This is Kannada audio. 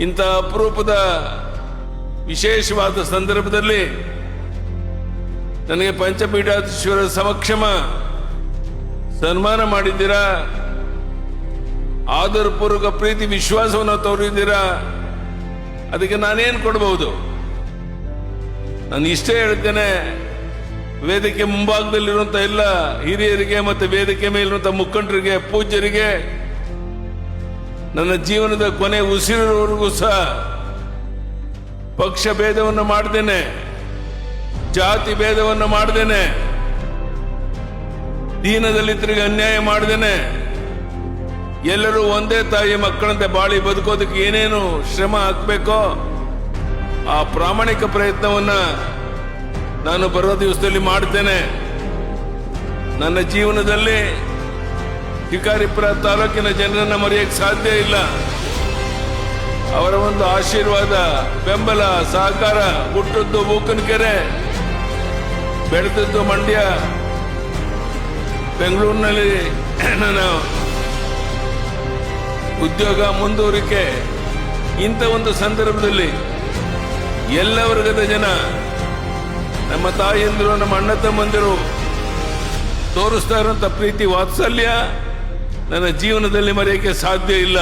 ಇಂಥ ಅಪರೂಪದ ವಿಶೇಷವಾದ ಸಂದರ್ಭದಲ್ಲಿ ನನಗೆ ಪಂಚಪೀಠಾಧೀಶ್ವರ ಸಮಕ್ಷಮ ಸನ್ಮಾನ ಮಾಡಿದ್ದೀರಾ, ಆದರಪೂರ್ವಕ ಪ್ರೀತಿ ವಿಶ್ವಾಸವನ್ನು ತೋರಿದ್ದೀರಾ. ಅದಕ್ಕೆ ನಾನೇನು ಕೊಡಬಹುದು? ನಾನು ಇಷ್ಟೇ ಹೇಳ್ತೇನೆ, ವೇದಿಕೆ ಮುಂಭಾಗದಲ್ಲಿರುವಂಥ ಎಲ್ಲ ಹಿರಿಯರಿಗೆ ಮತ್ತು ವೇದಿಕೆ ಮೇಲಿರುವಂಥ ಮುಖಂಡರಿಗೆ, ಪೂಜ್ಯರಿಗೆ ನನ್ನ ಜೀವನದ ಕೊನೆ ಉಸಿರಿನವರೆಗೂ ಸಹ ಪಕ್ಷ ಭೇದವನ್ನು ಮಾಡ್ದೇನೆ, ಜಾತಿ ಭೇದವನ್ನು ಮಾಡ್ದೇನೆ, ದೀನದಲಿತರಿಗೆ ಅನ್ಯಾಯ ಮಾಡ್ದೇನೆ, ಎಲ್ಲರೂ ಒಂದೇ ತಾಯಿ ಮಕ್ಕಳಂತೆ ಬಾಳಿ ಬದುಕೋದಕ್ಕೆ ಏನೇನು ಶ್ರಮ ಹಾಕಬೇಕೋ ಆ ಪ್ರಾಮಾಣಿಕ ಪ್ರಯತ್ನವನ್ನ ನಾನು ಬರೋ ದಿವಸದಲ್ಲಿ ಮಾಡ್ತೇನೆ. ನನ್ನ ಜೀವನದಲ್ಲಿ ಶಿಕಾರಿಪುರ ತಾಲೂಕಿನ ಜನರನ್ನ ಮರೆಯಕ್ಕೆ ಸಾಧ್ಯ ಇಲ್ಲ. ಅವರ ಒಂದು ಆಶೀರ್ವಾದ, ಬೆಂಬಲ, ಸಹಕಾರ, ಹುಟ್ಟದ್ದು ಬೂಕನಕೆರೆ, ಬೆಳೆದದ್ದು ಮಂಡ್ಯ, ಬೆಂಗಳೂರಿನಲ್ಲಿ ನನ್ನ ಉದ್ಯೋಗ ಮುಂದುವರಿಕೆ. ಇಂಥ ಒಂದು ಸಂದರ್ಭದಲ್ಲಿ ಎಲ್ಲ ವರ್ಗದ ಜನ, ನಮ್ಮ ತಾಯಿಯಂದಿರು, ನಮ್ಮ ಅಣ್ಣ ತಮ್ಮಂದಿರು ತೋರಿಸ್ತಾ ಇರುವಂತ ಪ್ರೀತಿ ವಾತ್ಸಲ್ಯ ನನ್ನ ಜೀವನದಲ್ಲಿ ಮರೆಯಕ್ಕೆ ಸಾಧ್ಯ ಇಲ್ಲ.